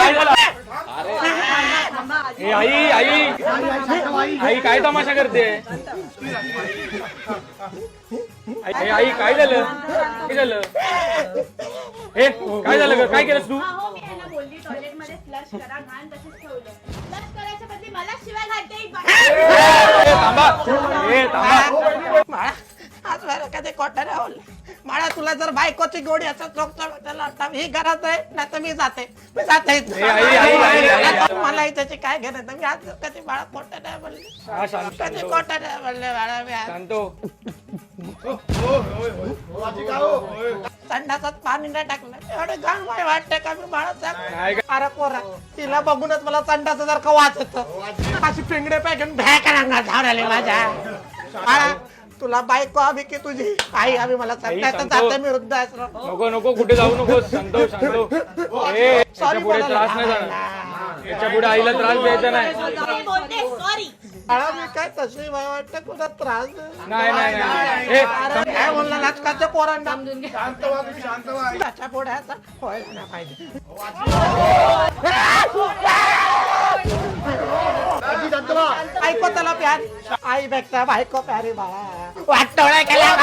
काय झालं? ए आई आई आई काय तमाशा करते? आई काय झालं? काय झालं? हे काय झालं ग? काय केलंस तू? मी यांना बोलली टॉयलेट मध्ये फ्लश करा, घाण तशीच ठेवलं. फ्लश करायच्या बदली मला शिवाय घालते. माळा आज बरं कधी कोटा नाही बोलले. माळा तुला जर बायकोची गोडी असत त्याला ही घरात आहे ना तर मी जाते मला त्याची काय घेणं मी आज कधी बाळा कोटा नाही बोलले. कधी कोटा नाही बोलले बाळा मी संडासात पाणी नाही टाकलं एवढं घाण माय वाटतं का मी बाळा. अरे पोरा तिला बघूनच मला संडासा जर का वाच येतं. अशी पिंगडे पॅकेट भॅ करा झाड आले माझ्या. बाळा तुला बायको हवी की तुझी आई हवी मला सांगता जाते मी वृद्ध आश्रम. नको नको कुठे जाऊ नको. शांतो शांतो. याच्या पुढे त्रास नाही जाणार. याच्या पुढे आईला त्रास द्यायचा नाही. सॉरी बाळा मी काय तशी वाटतं तुला त्रास नाही नाही नाही. काय बोलला नाचकाच्या पोरांना त्याच्या पुढे आता व्हायला नाही पाहिजे. ऐको त्याला प्यार आई पेक्षा बायको प्यारी बाळा वाटोळा केला